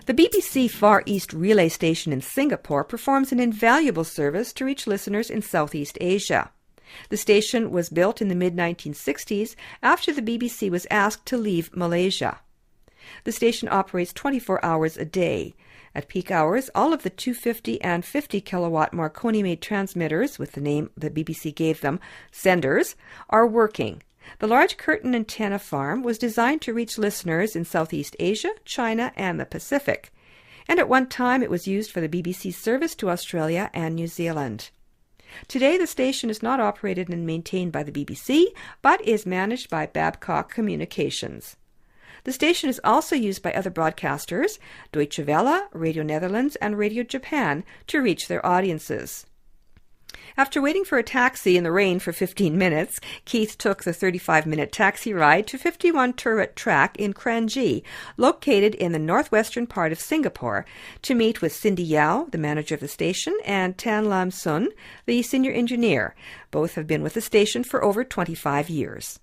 The BBC Far East Relay Station in Singapore performs an invaluable service to reach listeners in Southeast Asia. The station was built in the mid-1960s after the BBC was asked to leave Malaysia. The station operates 24 hours a day. At peak hours, all of the 250 and 50 kilowatt Marconi-made transmitters, with the name the BBC gave them, senders, are working. The large curtain antenna farm was designed to reach listeners in Southeast Asia, China, and the Pacific. And at one time it was used for the BBC's service to Australia and New Zealand. Today the station is not operated and maintained by the BBC, but is managed by Babcock Communications. The station is also used by other broadcasters, Deutsche Welle, Radio Netherlands, and Radio Japan, to reach their audiences. After waiting for a taxi in the rain for 15 minutes, Keith took the 35-minute taxi ride to 51 Turret Track in Kranji, located in the northwestern part of Singapore, to meet with Cindy Yao, the manager of the station, and Tan Lam Sun, the senior engineer. Both have been with the station for over 25 years.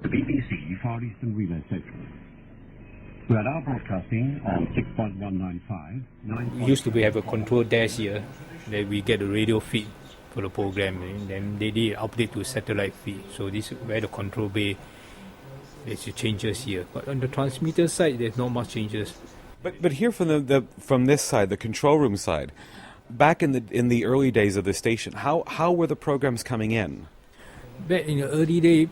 BBC Far Eastern Relay Station. We are now broadcasting on 6.195. We used to have a control desk here that we get the radio feed for the program, and then they did update to satellite feed. So this is where the control bay, there's changes here. But on the transmitter side, there's not much changes. But here from this side, the control room side, back in the early days of the station, how were the programs coming in? Back in the early day,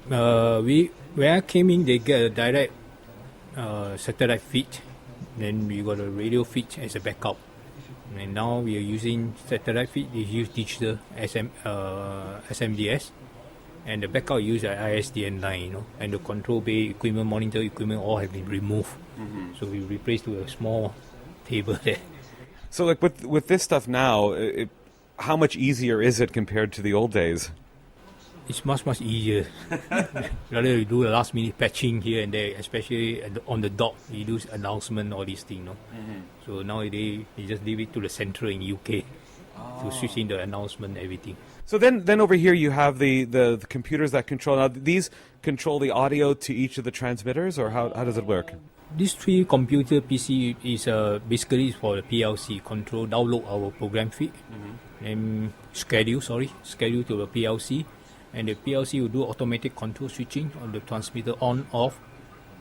when I came in, they get a direct satellite feed. Then we got a radio feed as a backup. And now we are using satellite feed. They use digital SMDS. And the backup use an ISDN line, And the control bay equipment, monitor equipment, all have been removed. Mm-hmm. So we replaced with a small table there. So like with this stuff now, how much easier is it compared to the old days? It's much easier. Rather you do a last minute patching here and there, especially on the dot, you do announcement, all these things. Mm-hmm. So nowadays you just leave it to the central in UK to switch in the announcement, everything. So then over here you have the computers that control. Now these control the audio to each of the transmitters, or how does it work? This 3 computer PC is basically for the PLC control, download our program feed, and schedule to the PLC. And the PLC will do automatic control switching on the transmitter on, off,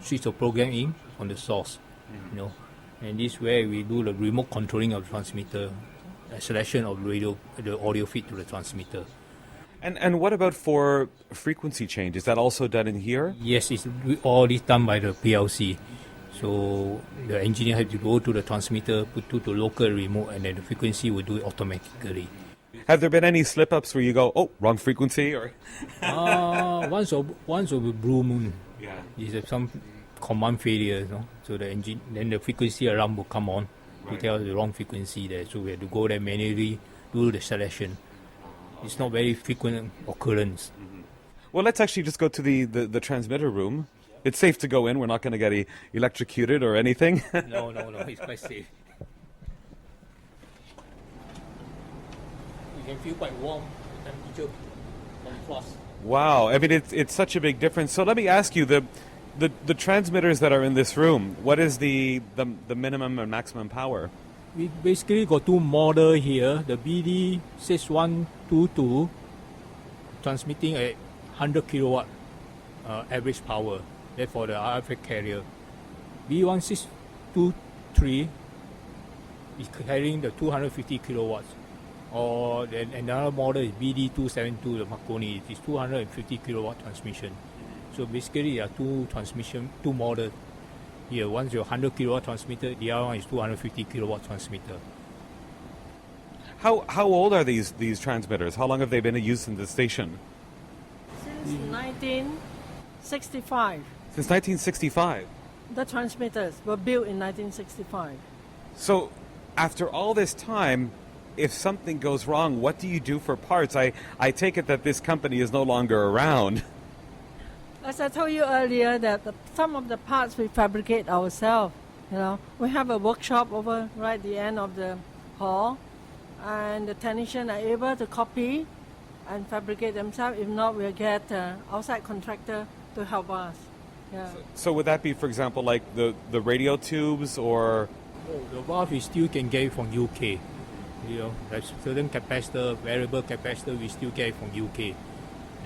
switch the program in on the source, And this is where we do the remote controlling of the transmitter, a selection of the audio feed to the transmitter. And what about for frequency change? Is that also done in here? Yes, it's all this done by the PLC. So the engineer has to go to the transmitter, put to the local remote, and then the frequency will do it automatically. Have there been any slip-ups where you go, oh, wrong frequency? Or once of a blue moon. Yeah. Is some command failure, So then the frequency alarm will come on to tell us the wrong frequency there. So we have to go there manually, do the selection. It's not very frequent occurrence. Mm-hmm. Well, let's actually just go to the transmitter room. It's safe to go in. We're not going to get electrocuted or anything. No, it's quite safe. You can feel quite warm the temperature from plus. Wow, I mean it's such a big difference. So let me ask you, the transmitters that are in this room, what is the minimum and maximum power? We basically got 2 models here. The BD6122 transmitting at 100 kilowatt average power. That's for the RF carrier. B1623 is carrying the 250 kilowatts. Or then another model is BD272, the Marconi. It is 250 kilowatt transmission. So basically there are two models here. One's your 100 kilowatt transmitter, the other one is 250 kilowatt transmitter. How old are these transmitters? How long have they been in use in the station? Since 1965. Since 1965? The transmitters were built in 1965. So after all this time, if something goes wrong, what do you do for parts? I take it that this company is no longer around. As I told you earlier, that some of the parts we fabricate ourselves. We have a workshop over right at the end of the hall, and the technician are able to copy and fabricate themselves. If not, we'll get outside contractor to help us. Yeah. So would that be, for example, like the radio tubes or? The valve we still can get it from UK. There's certain capacitor, variable capacitor we still get it from UK,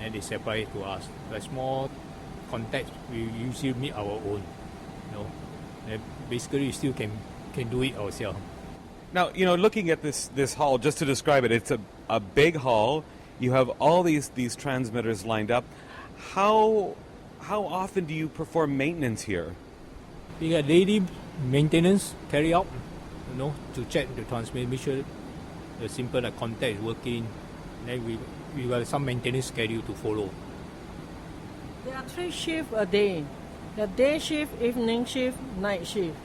and they supply it to us. The small contacts we usually make our own. And basically we still can do it ourselves. Now, looking at this hall, just to describe it, it's a big hall. You have all these transmitters lined up. How often do you perform maintenance here? We got daily maintenance carry out, to check the transmitter, make sure the simple contact is working. Then we got some maintenance schedule to follow. There are 3 shifts a day. The day shift, evening shift, night shift.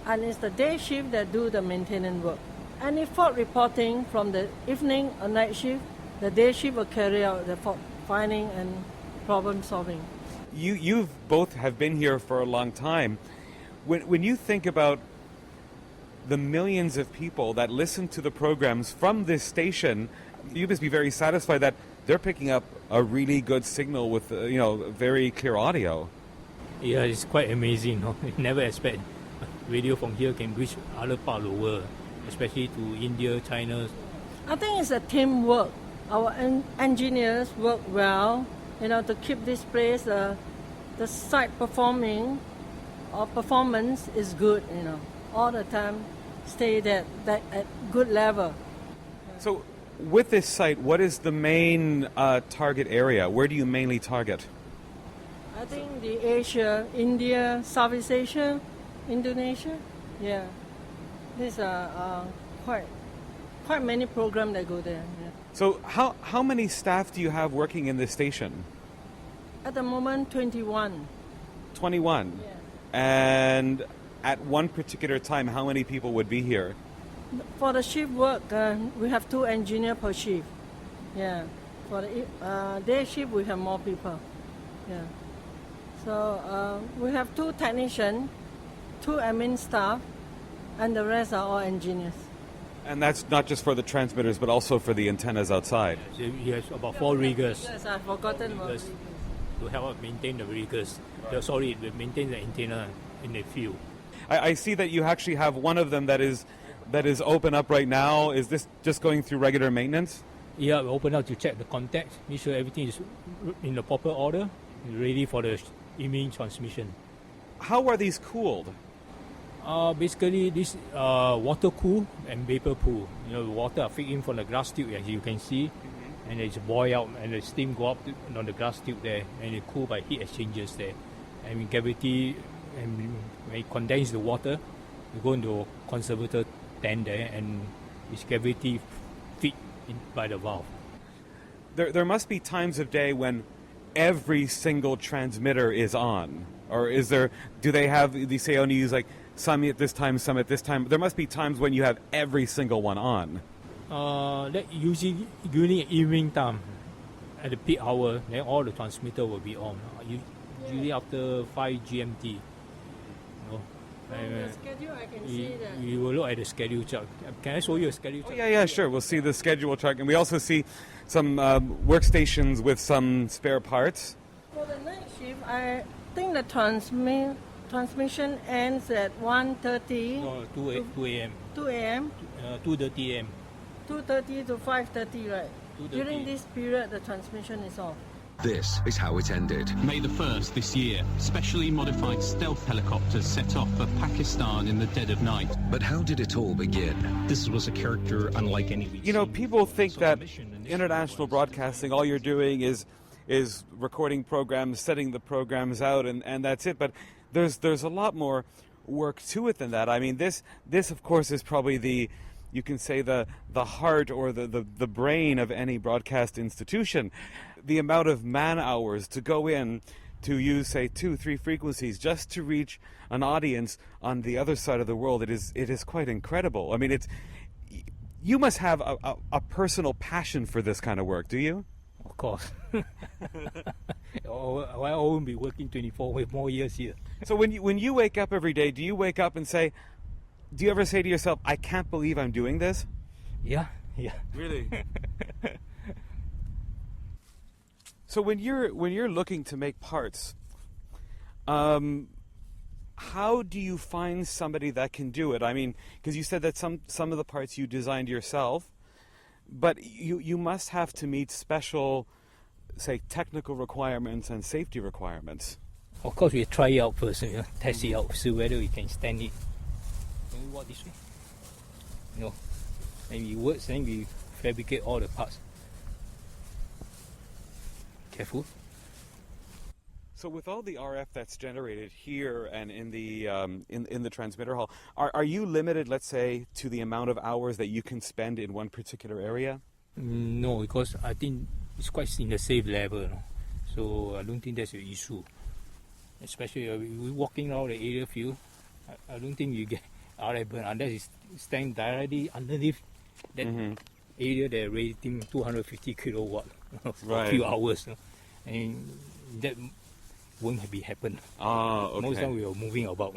And it's the day shift that do the maintenance work. Any fault reporting from the evening or night shift, the day shift will carry out the fault finding and problem solving. You've both have been here for a long time. When you think about the millions of people that listen to the programs from this station, you must be very satisfied that they're picking up a really good signal with very clear audio. Yeah, it's quite amazing. You never expect radio from here can reach other part of the world, especially to India, China. I think it's a teamwork. Our engineers work well, to keep this place, the site performance is good, all the time stay that at good level. So with this site, what is the main target area? Where do you mainly target? I think the Asia, India, Southeast Asia, Indonesia, yeah. These are quite many programs that go there. Yeah. So how many staff do you have working in this station? At the moment, 21. 21? Yeah. And at one particular time, how many people would be here? For the shift work, we have 2 engineers per shift. Yeah. For the day shift, we have more people. Yeah. So we have 2 technicians, 2 admin staff, and the rest are all engineers. And that's not just for the transmitters, but also for the antennas outside. Yes, about 4 riggers. Yes, I've forgotten about riggers. To help maintain the riggers. Maintain the antenna in the field. I see that you actually have one of them that is open up right now. Is this just going through regular maintenance? Yeah, we open up to check the contacts, make sure everything is in the proper order, ready for the evening transmission. How are these cooled? Basically, this water cool and vapor cool. The water are feed in from the glass tube, as you can see, and it's boil out, and the steam go up on the glass tube there, and it cool by heat exchangers there. And gravity, and when it condense the water, you go into a conservator tank there, and it's gravity feed in by the valve. There must be times of day when every single transmitter is on, or is there? Do they say only use like some at this time, some at this time? There must be times when you have every single one on. That usually during evening time, at the peak hour, then all the transmitter will be on. Usually after 5 GMT. The schedule, I can see that. We will look at the schedule chart. Can I show you a schedule chart? Yeah, sure. We'll see the schedule chart, and we also see some workstations with some spare parts. For the night shift, I think the transmission ends at 1:30. No, 2 a.m. 2 a.m. 2:30 a.m. 2:30 to 5:30, right? 2:30. During this period, the transmission is off. This is how it ended. May the 1st this year, specially modified stealth helicopters set off for Pakistan in the dead of night. But how did it all begin? This was a character unlike any we've seen. People think that mission international broadcasting, all you're doing is recording programs, setting the programs out, and that's it. But there's a lot more work to it than that. I mean, this of course is probably you can say the heart or the brain of any broadcast institution. The amount of man hours to go in to use, say, 2-3 frequencies just to reach an audience on the other side of the world, it is quite incredible. I mean, you must have a personal passion for this kind of work, do you? Of course. I won't be working 24 more years here. So when you wake up every day, do you wake up and say, do you ever say to yourself, I can't believe I'm doing this? Yeah, Yeah. Really? So when you're looking to make parts, how do you find somebody that can do it? I mean, because you said that some of the parts you designed yourself, but you must have to meet special, say, technical requirements and safety requirements. Of course, we try it out first, test it out, see whether we can stand it. Can we walk this way? And it works, then we fabricate all the parts. Careful. So with all the RF that's generated here and in the in the transmitter hall, are you limited, let's say, to the amount of hours that you can spend in one particular area? No, because I think it's quite in the safe level, so I don't think that's an issue. Especially we're walking around the area field, I don't think you get RF burn unless it's staying directly underneath that area they're rating 250 kilowatt for a few hours, and that won't be happen. Okay. Most time we are moving about.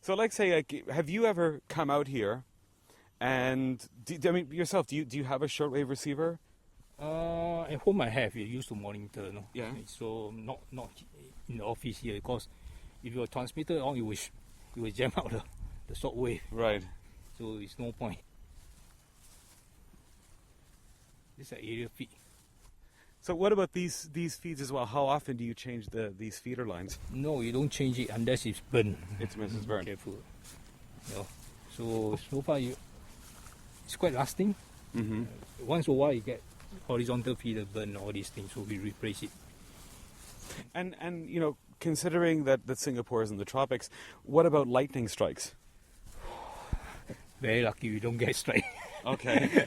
So, like, say, have you ever come out here, and I mean yourself? Do you have a shortwave receiver? At home I have. You used to monitor, Yeah. So not in the office here, because if your transmitter on, you will jam out the shortwave. Right. So it's no point. This is an area feed. So what about these feeds as well? How often do you change these feeder lines? No, you don't change it unless it's burned. It's burned. Careful. So far it's quite lasting. Once in a while you get horizontal feeder burn, all these things, so we replace it. And considering that Singapore is in the tropics, what about lightning strikes? Very lucky we don't get strike. Okay.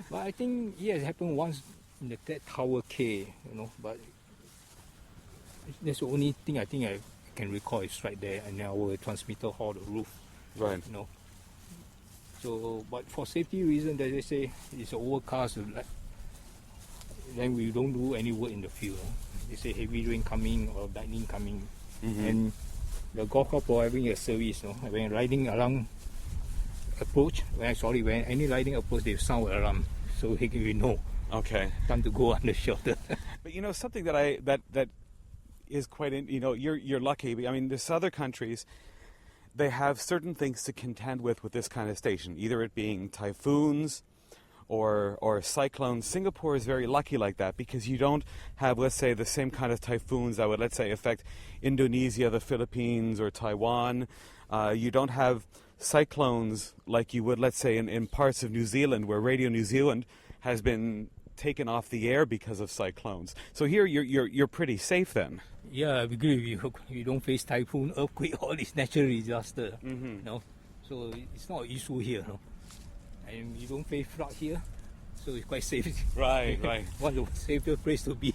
But I think it happened once in that Tower K, but that's the only thing I think I can recall is right there in our transmitter hall, the roof. Right. So, but for safety reasons, they say it's overcast, then we don't do any work in the field. They say heavy rain coming or lightning coming, and the golf club are having a service. When riding along approach, when any riding approach, they sound alarm, so we know. Okay. Time to go under shelter. But something that is quite you're lucky. I mean, there's other countries, they have certain things to contend with this kind of station, either it being typhoons or cyclones. Singapore is very lucky like that because you don't have, let's say, the same kind of typhoons that would, let's say, affect Indonesia, the Philippines, or Taiwan. You don't have cyclones like you would, let's say, in parts of New Zealand, where Radio New Zealand has been taken off the air because of cyclones. So here you're pretty safe then. Yeah, I agree with you. You don't face typhoon, earthquake, all these natural disaster. So it's not an issue here. And you don't face flood here, so it's quite safe. Right. One of the safer place to be.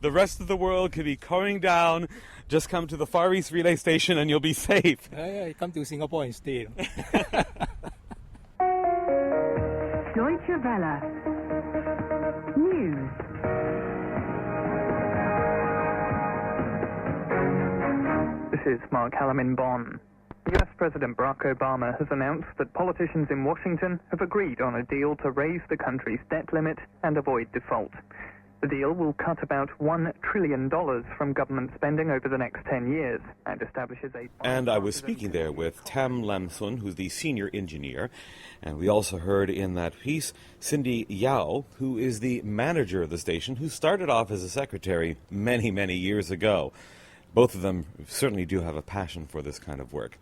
The rest of the world could be coming down. Just come to the Far East Relay Station and you'll be safe. Yeah, come to Singapore and stay. Deutsche Welle. News. This is Mark Hallam in Bonn. US President Barack Obama has announced that politicians in Washington have agreed on a deal to raise the country's debt limit and avoid default. The deal will cut about $1 trillion from government spending over the next 10 years and establishes a... And I was speaking there with Tam Lam Sun, who's the senior engineer. And we also heard in that piece Cindy Yao, who is the manager of the station, who started off as a secretary many, many years ago. Both of them certainly do have a passion for this kind of work.